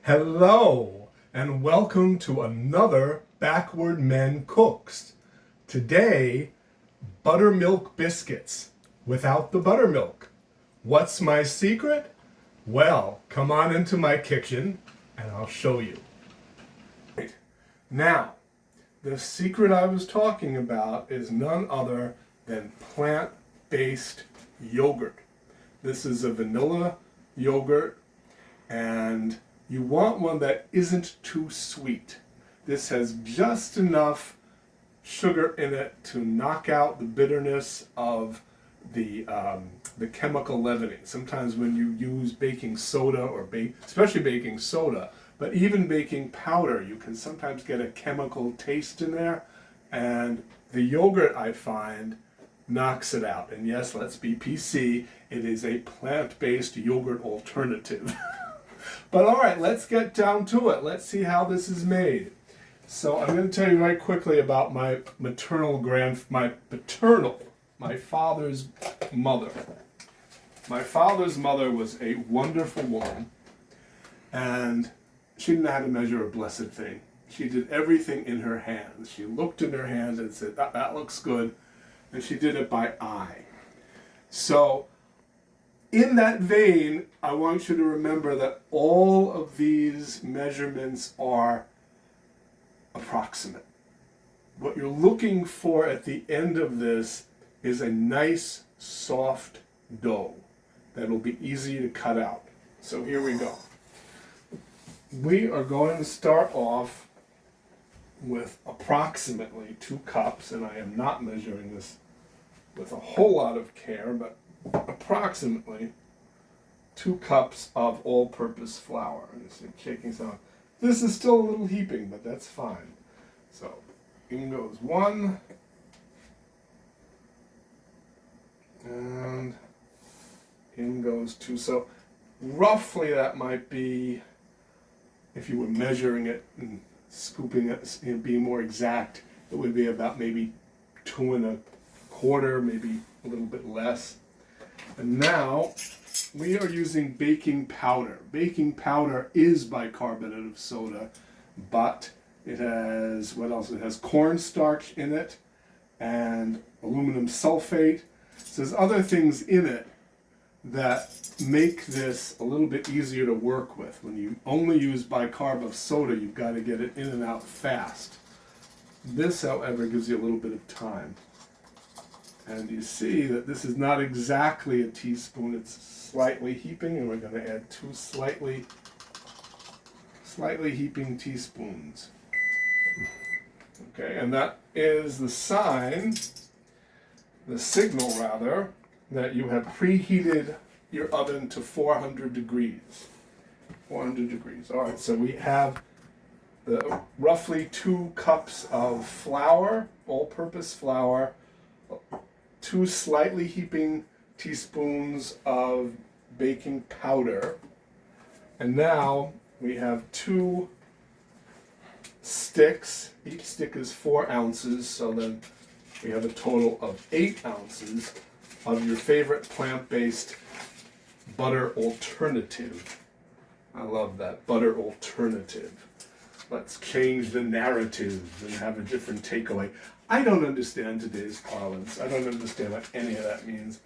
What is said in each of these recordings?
Hello, and welcome to another Backward Men Cooks. Today, buttermilk biscuits without the buttermilk. What's my secret? Well, come on into my kitchen and I'll show you. Now, the secret I was talking about is none other than plant-based yogurt. This is a vanilla yogurt, and you want one that isn't too sweet. This has just enough sugar in it to knock out the bitterness of the chemical leavening. Sometimes when you use baking soda or especially baking soda, but even baking powder, you can sometimes get a chemical taste in there, and the yogurt, I find, knocks it out. And yes, let's be PC, it is a plant-based yogurt alternative. But all right, let's get down to it. Let's see how this is made. So I'm going to tell you very quickly about my father's mother. My father's mother was a wonderful woman, and she didn't know how to measure a blessed thing. She did everything in her hands. She looked in her hands and said, that looks good, and she did it by eye. So in that vein, I want you to remember that all of these measurements are approximate. What you're looking for at the end of this is a nice, soft dough that'll be easy to cut out. So here we go. We are going to start off with approximately 2 cups, and I am not measuring this with a whole lot of care, but approximately 2 cups of all-purpose flour. And it's shaking sound. This is still a little heaping, but that's fine. So in goes 1, and in goes 2. So roughly that might be, if you were measuring it and scooping it and being more exact, it would be about maybe 2 1/4, maybe a little bit less. And now we are using baking powder. Baking powder is bicarbonate of soda, but it has, what else? It has cornstarch in it and aluminum sulfate. So there's other things in it that make this a little bit easier to work with. When you only use bicarb of soda, you've got to get it in and out fast. This, however, gives you a little bit of time. And you see that this is not exactly a teaspoon, it's slightly heaping, and we're going to add 2 slightly heaping teaspoons. Okay, and that is the signal rather, that you have preheated your oven to 400 degrees. 400 degrees. All right, so we have the roughly 2 cups of flour, all-purpose flour, 2 slightly heaping teaspoons of baking powder, and now we have 2 sticks. Each stick is 4 ounces, so then we have a total of 8 ounces of your favorite plant-based butter alternative. I love that, butter alternative. Let's change the narrative and have a different takeaway. I don't understand today's parlance. I don't understand what any of that means.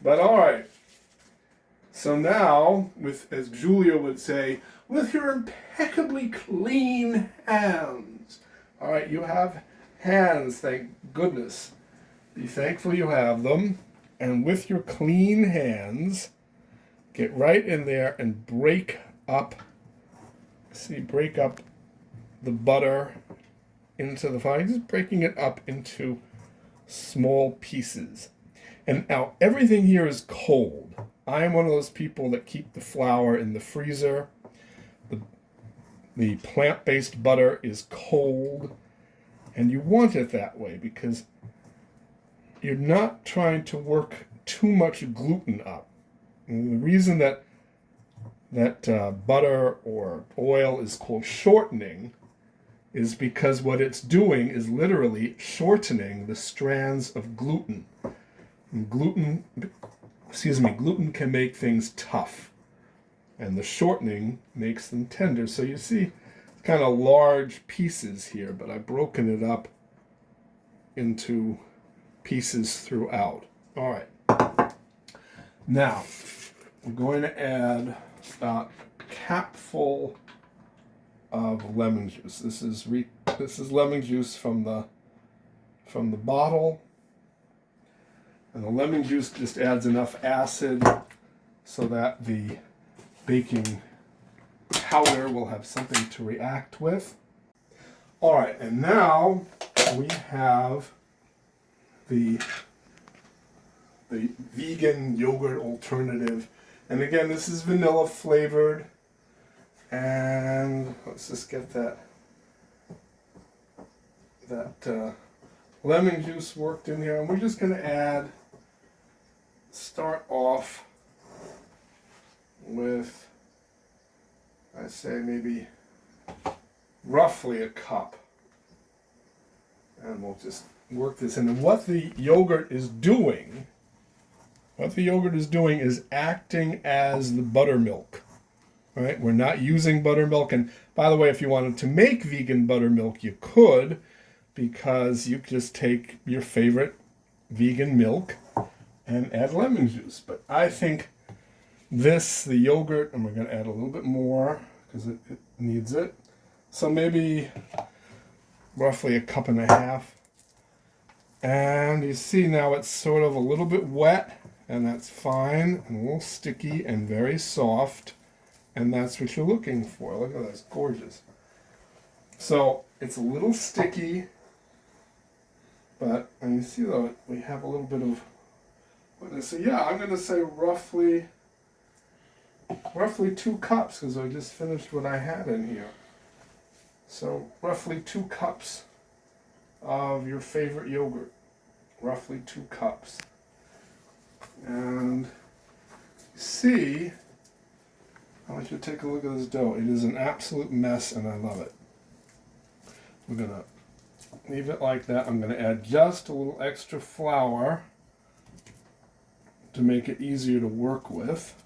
But all right. So now, as Julia would say, with your impeccably clean hands. All right, you have hands, thank goodness. Be thankful you have them. And with your clean hands, get right in there and break up the butter into the flour, just breaking it up into small pieces. And now everything here is cold. I am one of those people that keep the flour in the freezer. The plant-based butter is cold, and you want it that way because you're not trying to work too much gluten up. And the reason that butter or oil is called shortening is because what it's doing is literally shortening the strands of gluten. And gluten can make things tough. And the shortening makes them tender. So you see kind of large pieces here, but I've broken it up into pieces throughout. All right. Now, I'm going to add about a capful of lemon juice. This is lemon juice from the bottle, and the lemon juice just adds enough acid so that the baking powder will have something to react with. All right, and now we have the vegan yogurt alternative, and again, this is vanilla flavored. And let's just get that lemon juice worked in here, and we're just going to start off with, I'd say maybe roughly a cup, and we'll just work this in. And what the yogurt is doing is acting as the buttermilk. Right? We're not using buttermilk. And by the way, if you wanted to make vegan buttermilk, you could, because you just take your favorite vegan milk and add lemon juice. But I think the yogurt, and we're going to add a little bit more because it needs it. So maybe roughly a cup and a half. And you see now it's sort of a little bit wet, and that's fine, and a little sticky and very soft. And that's what you're looking for. Look at that, it's gorgeous. So it's a little sticky, but, and you see though, we have a little bit of, so yeah, I'm going to say roughly 2 cups, because I just finished what I had in here. So roughly 2 cups of your favorite yogurt. Roughly 2 cups. And you see, I want you to take a look at this dough. It is an absolute mess, and I love it. We're going to leave it like that. I'm going to add just a little extra flour to make it easier to work with.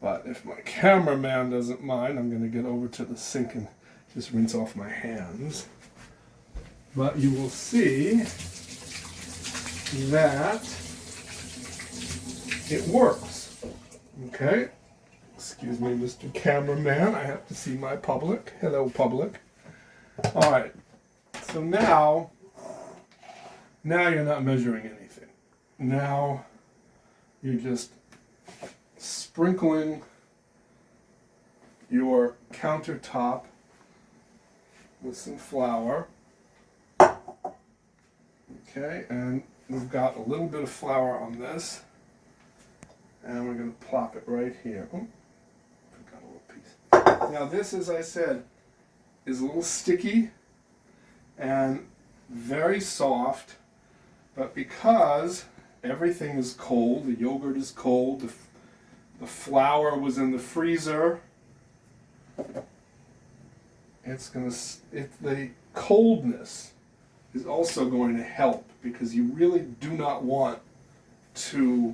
But if my cameraman doesn't mind, I'm going to get over to the sink and just rinse off my hands. But you will see that it works. Okay, excuse me, Mr. Cameraman, I have to see my public. Hello, public. All right, so now you're not measuring anything. Now you're just sprinkling your countertop with some flour. Okay, and we've got a little bit of flour on this. And we're going to plop it right here. Oh, forgot a little piece. Now this, as I said, is a little sticky and very soft, but because everything is cold, the yogurt is cold, the flour was in the freezer, the coldness is also going to help, because you really do not want to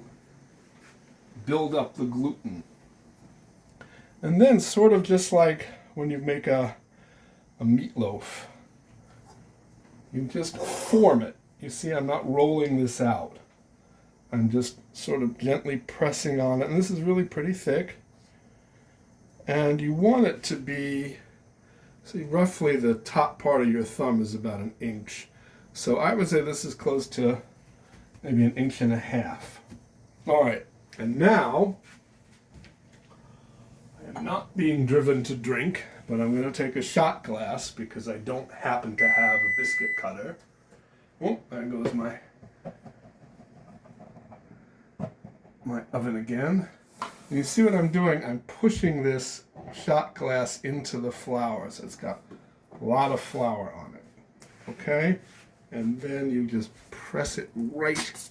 build up the gluten. And then sort of just like when you make a meatloaf, you just form it. You see, I'm not rolling this out. I'm just sort of gently pressing on it. And this is really pretty thick. And you want it to be, see, roughly the top part of your thumb is about 1 inch. So I would say this is close to maybe 1.5 inches. All right. And now, I am not being driven to drink, but I'm going to take a shot glass because I don't happen to have a biscuit cutter. Oh, there goes my oven again. And you see what I'm doing? I'm pushing this shot glass into the flour, so it's got a lot of flour on it. Okay? And then you just press it right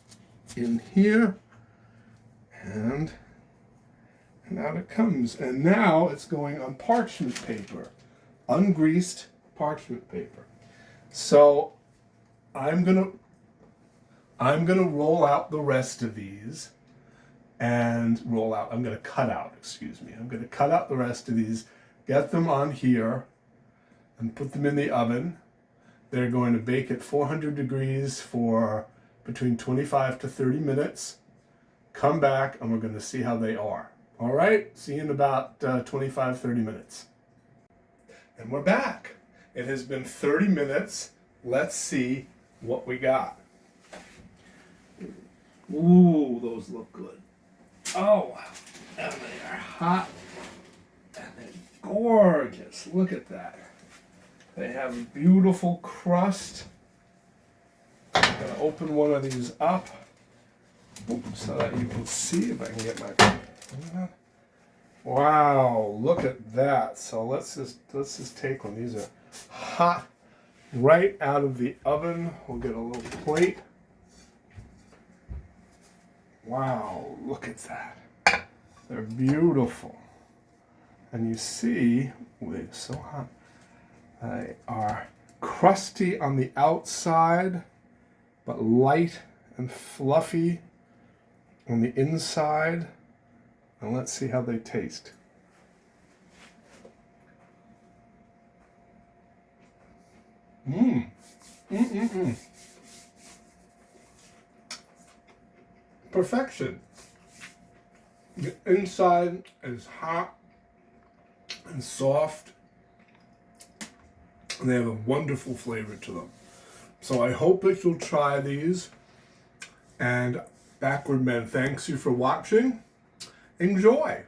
in here. And out it comes. And now it's going on parchment paper, ungreased parchment paper. So I'm gonna roll out the rest of these, and roll out. I'm going to cut out, excuse me. I'm going to cut out the rest of these, get them on here, and put them in the oven. They're going to bake at 400 degrees for between 25 to 30 minutes. Come back and we're going to see how they are. All right, see you in about 25, 30 minutes. And we're back. It has been 30 minutes. Let's see what we got. Ooh, those look good. Oh, and they are hot and they're gorgeous. Look at that. They have a beautiful crust. I'm going to open one of these up so that you can see if I can get my... Wow, look at that. So let's just take one. These are hot right out of the oven. We'll get a little plate. Wow, look at that. They're beautiful. And you see, they're so hot. They are crusty on the outside, but light and fluffy on the inside. And let's see how they taste. Perfection. The inside is hot and soft, and they have a wonderful flavor to them. So I hope that you'll try these. And Backward Men thanks you for watching. Enjoy.